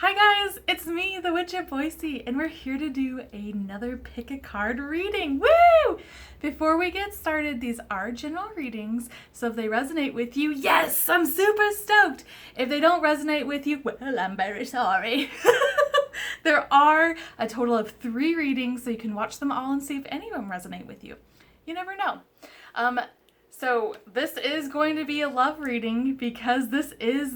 Hi guys, it's me, the Witch of Boise, and we're here to do another pick a card reading. Woo! Before we get started, these are general readings, so if they resonate with you, yes, I'm super stoked. If they don't resonate with you, well, I'm very sorry. There are a total of 3 readings, so you can watch them all and see if any of them resonate with you. You never know. So this is going to be a love reading because this is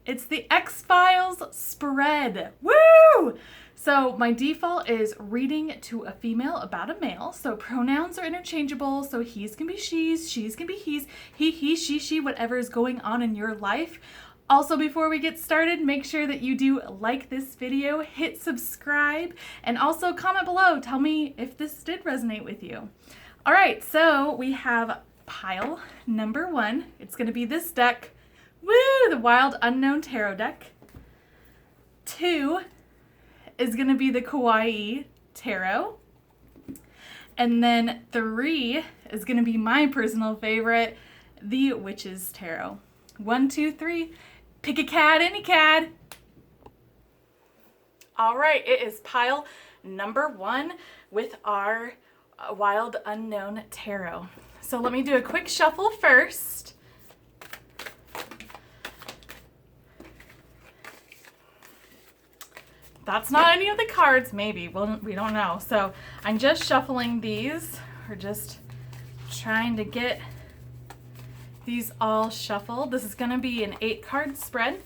it's the X-Files spread. Woo! So my default is reading to a female about a male. So pronouns are interchangeable. So he's can be she's can be he's, he, she, whatever is going on in your life. Also, before we get started, make sure that you do like this video, hit subscribe, and also comment below. Tell me if this did resonate with you. All right, so we have pile number 1. It's going to be this deck. Woo! The Wild Unknown Tarot deck. 2 is going to be the Kawaii Tarot. And then 3 is going to be my personal favorite, the Witch's Tarot. 1, 2, 3. Pick a card, any card. All right, it is pile number 1 with our Wild Unknown Tarot. So let me do a quick shuffle first. That's not any of the cards, maybe. Well, we don't know. So I'm just shuffling these. We're just trying to get these all shuffled. This is going to be an 8-card spread.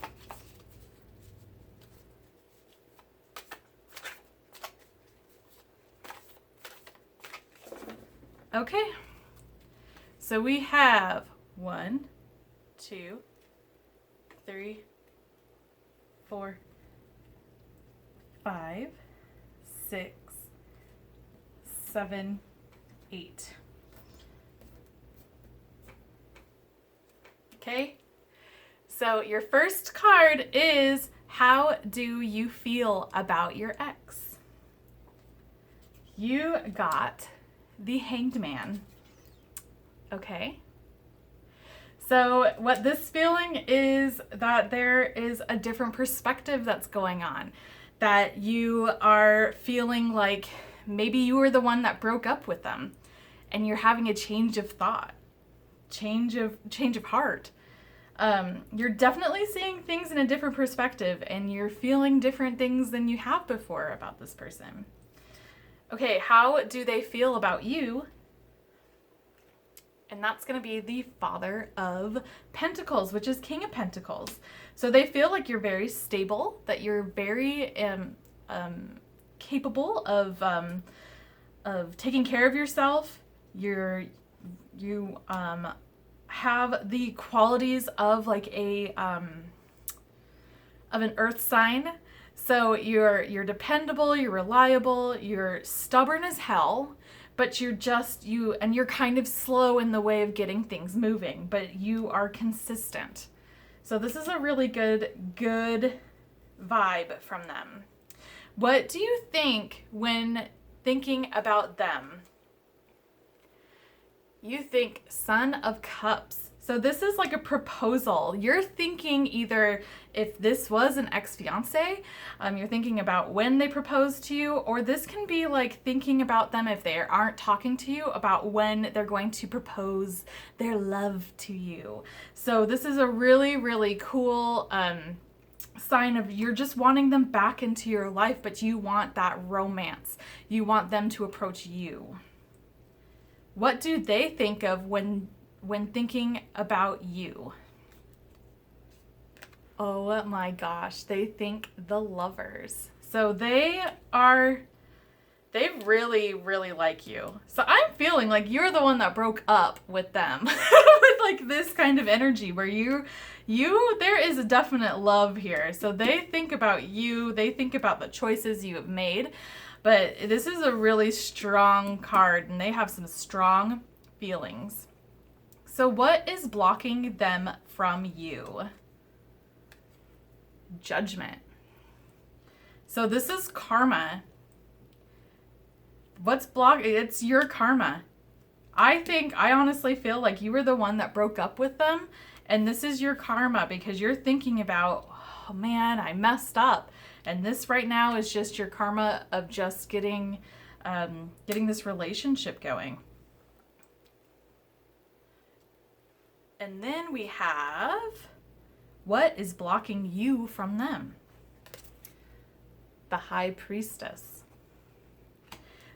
Okay, so we have 1, 2, 3, 4, 5, 6, 7, 8. Okay, so your first card is, how do you feel about your ex? You got the Hanged Man. Okay. So what this feeling is that there is a different perspective that's going on. That you are feeling like maybe you were the one that broke up with them and you're having a change of thought, change of heart. You're definitely seeing things in a different perspective and you're feeling different things than you have before about this person. Okay, how do they feel about you? And that's going to be the Father of Pentacles, which is King of Pentacles. So they feel like you're very stable, that you're very capable of taking care of yourself. You have the qualities of like of an earth sign. So you're dependable, you're reliable, you're stubborn as hell, but you're kind of slow in the way of getting things moving, but you are consistent. So this is a really good vibe from them. What do you think when thinking about them? You think Son of Cups. So this is like a proposal. You're thinking either if this was an ex-fiance, you're thinking about when they proposed to you, or this can be like thinking about them if they aren't talking to you about when they're going to propose their love to you. So this is a really, really cool sign of you're just wanting them back into your life, but you want that romance. You want them to approach you. What do they think of when thinking about you? Oh my gosh, they think the Lovers. So they really, really like you. So I'm feeling like you're the one that broke up with them with like this kind of energy where there is a definite love here. So they think about you, they think about the choices you have made, but this is a really strong card and they have some strong feelings. So what is blocking them from you? Judgment. So this is karma. What's blocking? It's your karma. I honestly feel like you were the one that broke up with them And this is your karma because you're thinking about, oh man, I messed up. And this right now is just your karma of just getting this relationship going. And then we have, what is blocking you from them? The High Priestess.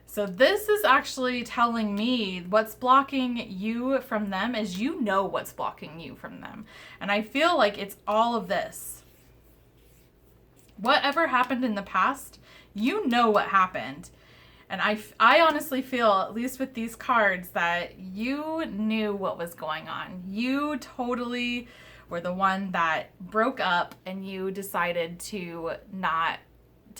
So this is actually telling me what's blocking you from them is you know what's blocking you from them. And I feel like it's all of this. Whatever happened in the past, you know what happened. And I honestly feel, at least with these cards, that you knew what was going on. You totally were the one that broke up and you decided to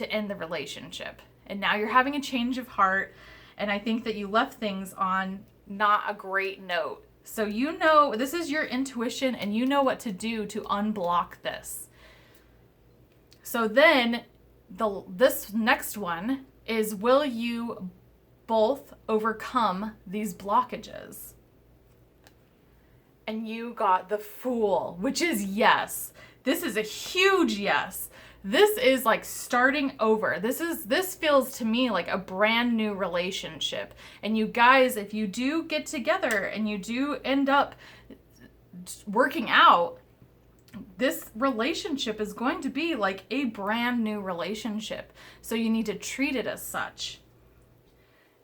end the relationship. And now you're having a change of heart. And I think that you left things on not a great note. So you know, this is your intuition and you know what to do to unblock this. So then this next one is, will you both overcome these blockages? And you got the Fool, which is yes. This is a huge yes. This is like starting over. This feels to me like a brand new relationship. And you guys, if you do get together and you do end up working out, this relationship is going to be like a brand new relationship. So you need to treat it as such.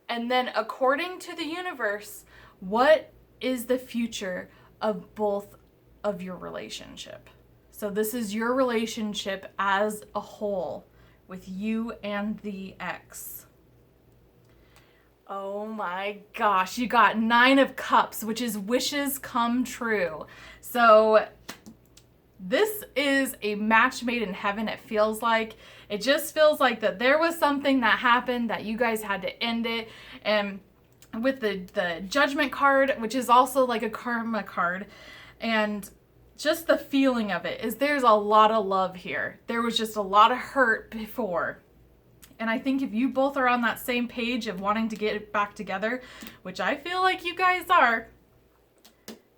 And then according to the universe, what is the future of both of your relationship? So this is your relationship as a whole with you and the ex. Oh my gosh, you got 9 of Cups, which is wishes come true. So this is a match made in heaven, it feels like. It just feels like that there was something that happened that you guys had to end it. And with the Judgment card, which is also like a karma card, and just the feeling of it is there's a lot of love here. There was just a lot of hurt before. And I think if you both are on that same page of wanting to get back together, which I feel like you guys are,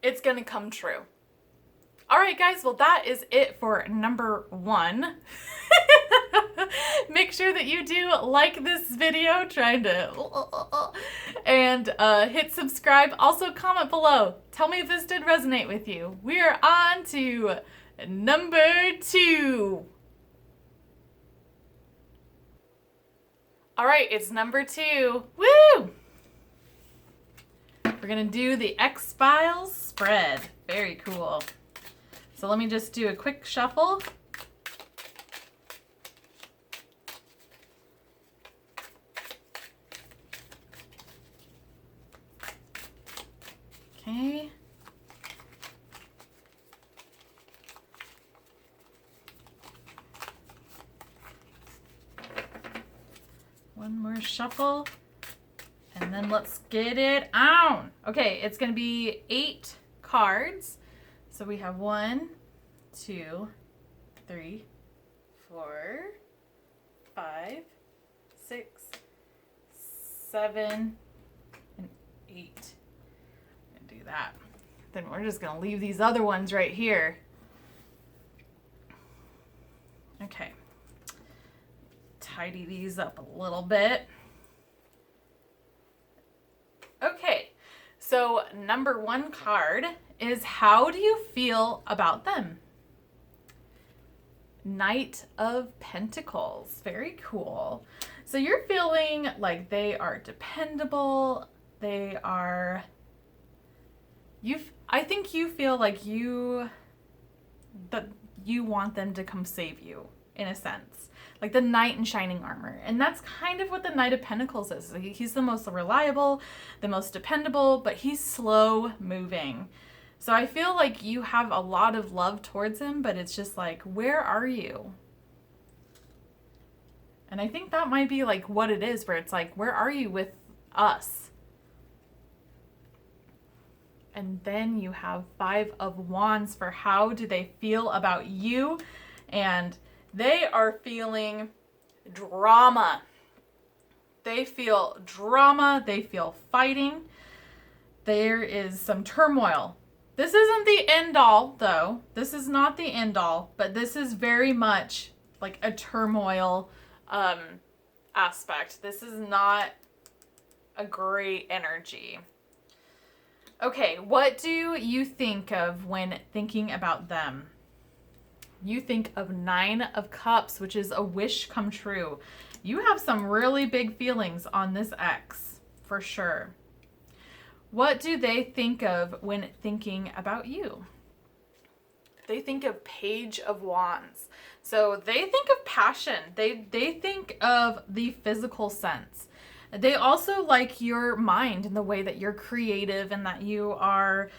it's going to come true. All right, guys, well, that is it for number 1. Make sure that you do like this video, and hit subscribe. Also, comment below. Tell me if this did resonate with you. We are on to number 2. All right, it's number 2. Woo! We're going to do the X-Files spread. Very cool. So let me just do a quick shuffle. Okay. One more shuffle. And then let's get it on. Okay, it's going to be 8 cards. So we have 1, 2, 3, 4, 5, 6, 7, and 8. I'm gonna do that. Then we're just gonna leave these other ones right here. Okay. Tidy these up a little bit. Okay, so number 1 card is, how do you feel about them? Knight of Pentacles. Very cool. So you're feeling like they are dependable. They are, I think you feel like you want them to come save you, in a sense. Like the knight in shining armor. And that's kind of what the Knight of Pentacles is. He's the most reliable, the most dependable, but he's slow moving. So I feel like you have a lot of love towards him, but it's just like, where are you? And I think that might be like what it is, where it's like, where are you with us? And then you have 5 of Wands for how do they feel about you? And they are feeling drama. They feel drama. They feel fighting. There is some turmoil. This isn't the end all, though. This is not the end all, but this is very much like a turmoil aspect. This is not a great energy. Okay, what do you think of when thinking about them? You think of 9 of Cups, which is a wish come true. You have some really big feelings on this ex, for sure. What do they think of when thinking about you? They think of Page of Wands. So they think of passion. They think of the physical sense. They also like your mind and the way that you're creative and that you are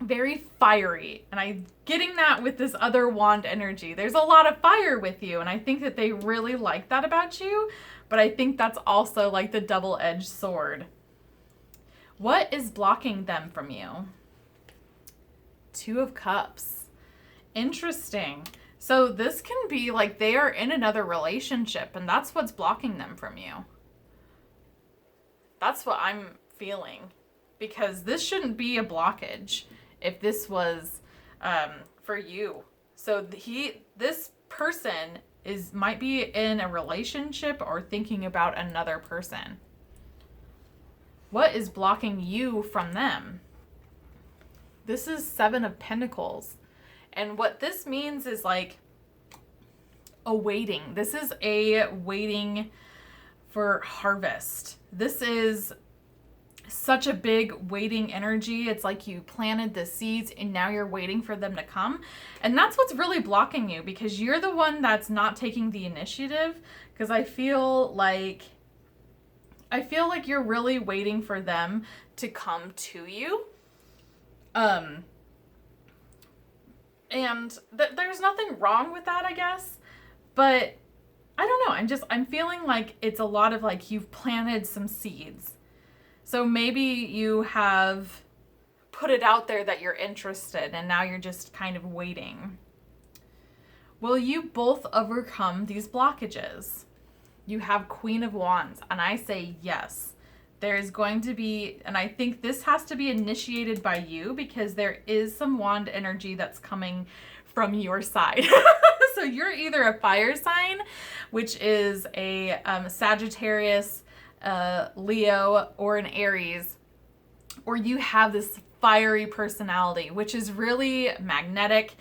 very fiery. And I'm getting that with this other wand energy. There's a lot of fire with you, and I think that they really like that about you, but I think that's also like the double-edged sword. What is blocking them from you? 2 of Cups. Interesting. So this can be like they are in another relationship, and that's what's blocking them from you. That's what I'm feeling, because this shouldn't be a blockage if this was for you. So this person might be in a relationship or thinking about another person. What is blocking you from them? This is 7 of Pentacles. And what this means is like a waiting. This is a waiting for harvest. This is such a big waiting energy. It's like you planted the seeds and now you're waiting for them to come. And that's what's really blocking you, because you're the one that's not taking the initiative. Because I feel like you're really waiting for them to come to you. And there's nothing wrong with that, I guess. But I don't know. I'm feeling like it's a lot of like you've planted some seeds. So maybe you have put it out there that you're interested and now you're just kind of waiting. Will you both overcome these blockages? You have Queen of Wands, and I say yes. There is going to be, and I think this has to be initiated by you, because there is some wand energy that's coming from your side. So you're either a fire sign, which is a Sagittarius, Leo, or an Aries, or you have this fiery personality, which is really magnetic,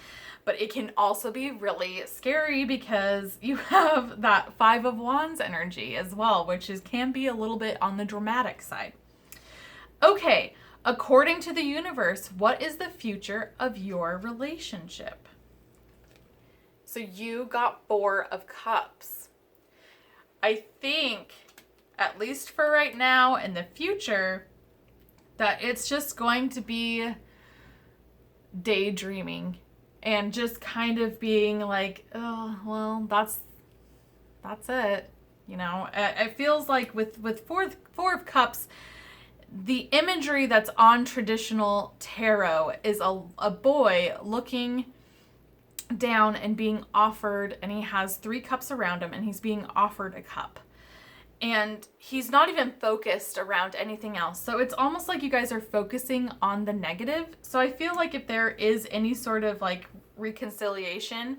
but it can also be really scary because you have that 5 of Wands energy as well, which can be a little bit on the dramatic side. Okay, according to the universe, what is the future of your relationship? So you got 4 of Cups. I think, at least for right now, in the future, that it's just going to be daydreaming and just kind of being like, oh, well, that's it. You know, it feels like with four of Cups, the imagery that's on traditional tarot is a boy looking down and being offered, and he has 3 cups around him, and he's being offered a cup. And he's not even focused around anything else. So it's almost like you guys are focusing on the negative. So I feel like if there is any sort of like reconciliation,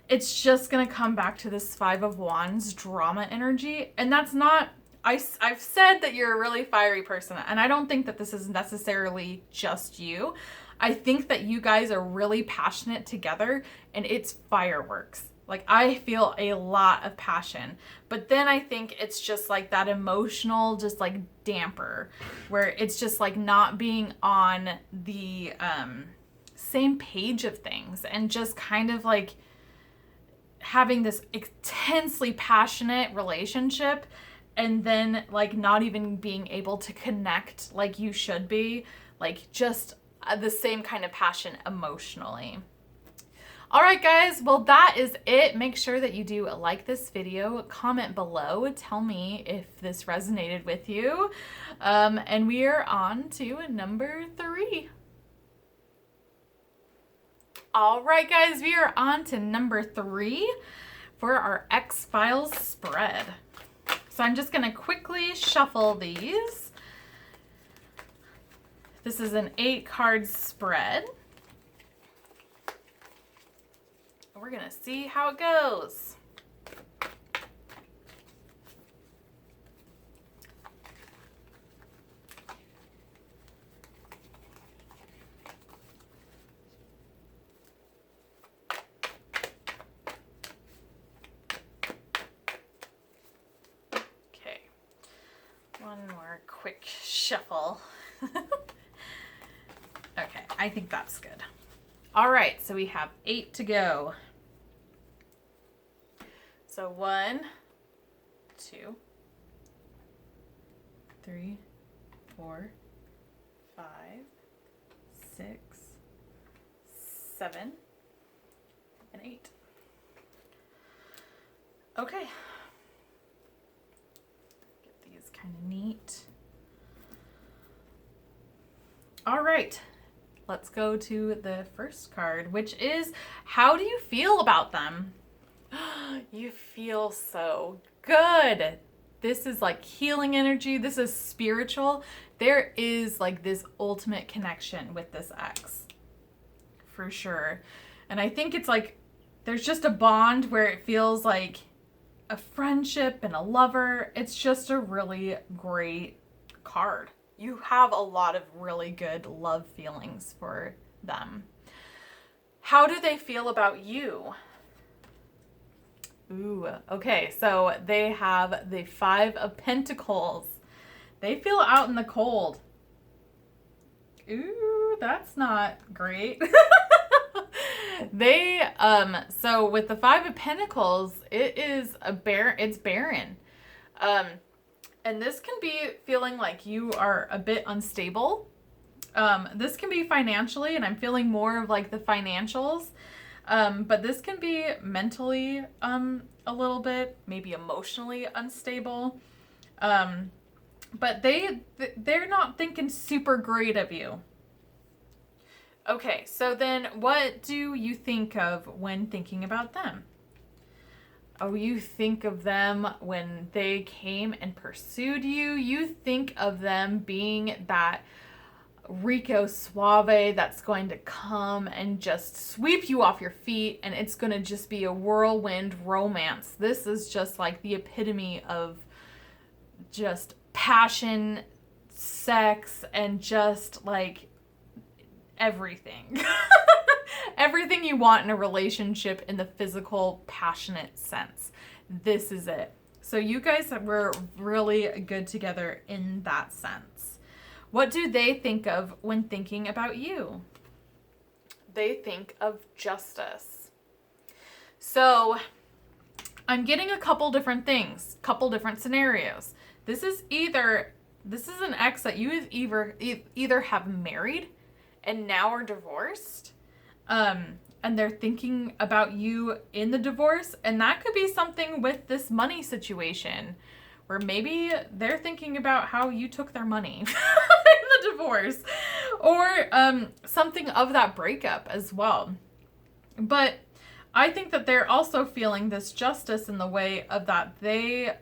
it's just going to come back to this 5 of Wands drama energy. And that's not, I've said that you're a really fiery person, and I don't think that this is necessarily just you. I think that you guys are really passionate together, and it's fireworks. Like, I feel a lot of passion, but then I think it's just like that emotional, just like damper, where it's just like not being on the same page of things, and just kind of like having this intensely passionate relationship, and then like not even being able to connect like you should be, like just the same kind of passion emotionally. All right, guys, well, that is it. Make sure that you do like this video, comment below, tell me if this resonated with you. And we are on to number 3. All right, guys, we are on to number 3 for our X-Files spread. So I'm just gonna quickly shuffle these. This is an 8-card spread. We're going to see how it goes. Okay. One more quick shuffle. Okay, I think that's good. All right, so we have 8 to go. So 1, 2, 3, 4, 5, 6, 7, and 8. Okay. Get these kind of neat. All right. Let's go to the first card, which is, how do you feel about them? You feel so good. This is like healing energy. This is spiritual. There is like this ultimate connection with this ex, for sure. And I think it's like, there's just a bond where it feels like a friendship and a lover. It's just a really great card. You have a lot of really good love feelings for them. How do they feel about you? Ooh, okay, so they have the 5 of Pentacles. They feel out in the cold. Ooh, that's not great. They, so with the 5 of Pentacles, it is it's barren. And this can be feeling like you are a bit unstable. This can be financially, and I'm feeling more of like the financials. But this can be mentally a little bit, maybe emotionally unstable. But they're not thinking super great of you. Okay, so then what do you think of when thinking about them? Oh, you think of them when they came and pursued you. You think of them being that Rico Suave that's going to come and just sweep you off your feet, and it's going to just be a whirlwind romance. This is just like the epitome of just passion, sex, and just like everything. Everything you want in a relationship in the physical, passionate sense. This is it. So you guys were really good together in that sense. What do they think of when thinking about you? They think of justice. So I'm getting a couple different things, couple different scenarios. This is an ex that you either have married and now are divorced. And they're thinking about you in the divorce. And that could be something with this money situation where maybe they're thinking about how you took their money in the divorce, or something of that breakup as well. But I think that they're also feeling this justice in the way of that they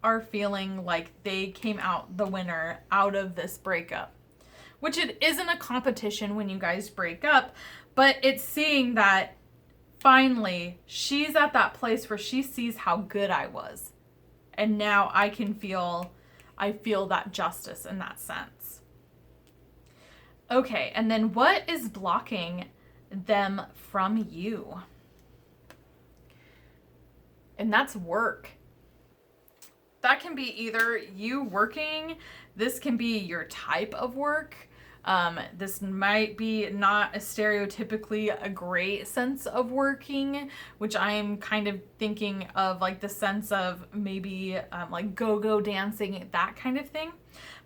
are feeling like they came out the winner out of this breakup, which it isn't a competition when you guys break up, but it's seeing that finally she's at that place where she sees how good I was. And now I feel that justice in that sense. Okay, and then what is blocking them from you? And that's work. That can be either you working, this can be your type of work. This might be not a stereotypically a great sense of working, which I'm kind of thinking of like the sense of maybe like go-go dancing, that kind of thing.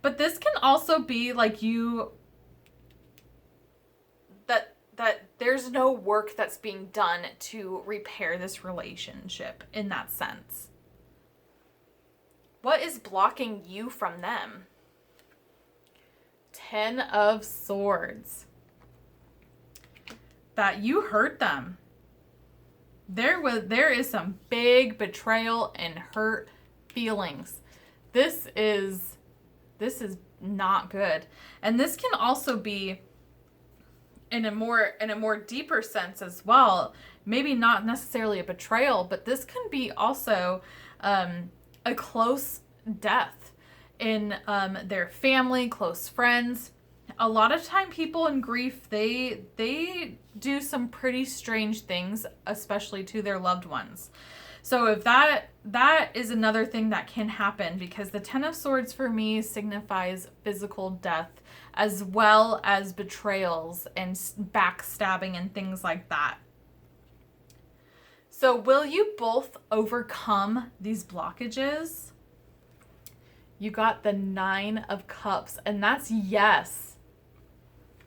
But this can also be like you, that there's no work that's being done to repair this relationship in that sense. What is blocking you from them? 10 of Swords. That you hurt them. There is some big betrayal and hurt feelings. This is not good. And this can also be in a more deeper sense as well. Maybe not necessarily a betrayal, but this can be also a close death in their family, close friends. A lot of time people in grief, they do some pretty strange things, especially to their loved ones. So if that is another thing that can happen, because the Ten of Swords for me signifies physical death as well as betrayals and backstabbing and things like that. So will you both overcome these blockages? You got the 9 of Cups, and that's yes.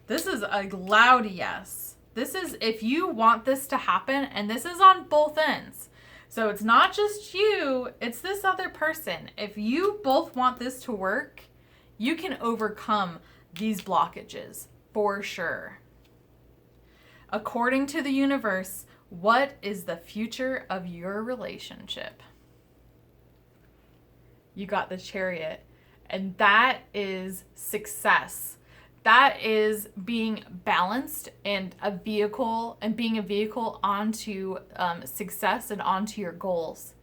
This is a loud yes. This is if you want this to happen, and this is on both ends. So it's not just you, it's this other person. If you both want this to work, you can overcome these blockages for sure. According to the universe, what is the future of your relationship? You got the Chariot, and that is success. That is being balanced and being a vehicle onto success and onto your goals.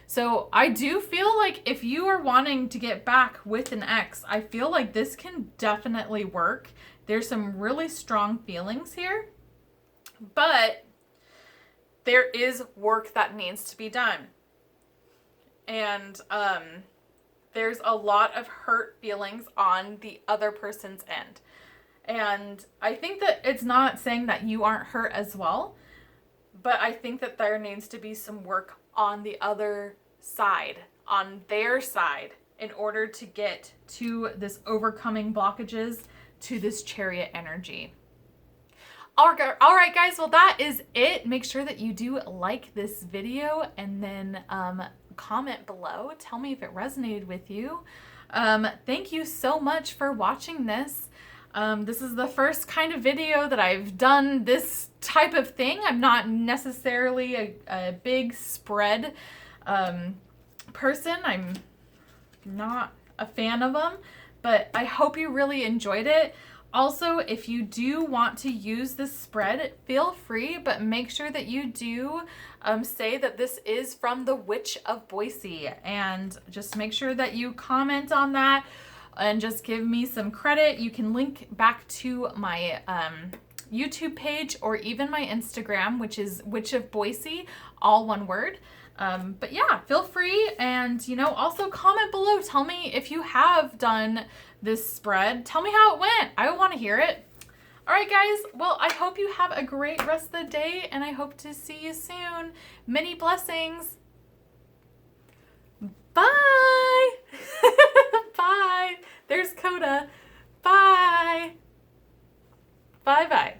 So I do feel like if you are wanting to get back with an ex, I feel like this can definitely work. There's some really strong feelings here, but there is work that needs to be done. And there's a lot of hurt feelings on the other person's end. And I think that it's not saying that you aren't hurt as well, but I think that there needs to be some work on the other side, on their side, in order to get to this overcoming blockages, to this Chariot energy. All right, guys, well, that is it. Make sure that you do like this video, and then comment below. Tell me if it resonated with you. Thank you so much for watching this. This is the first kind of video that I've done this type of thing. I'm not necessarily a big spread person. I'm not a fan of them, but I hope you really enjoyed it. Also, if you do want to use this spread, feel free, but make sure that you do say that this is from the Witch of Boise, and just make sure that you comment on that and just give me some credit. You can link back to my YouTube page or even my Instagram, which is Witch of Boise, all one word. But yeah, feel free, and also comment below. Tell me if you have done this spread. Tell me how it went. I want to hear it. All right, guys. Well, I hope you have a great rest of the day, and I hope to see you soon. Many blessings. Bye. Bye. There's Coda. Bye. Bye-bye.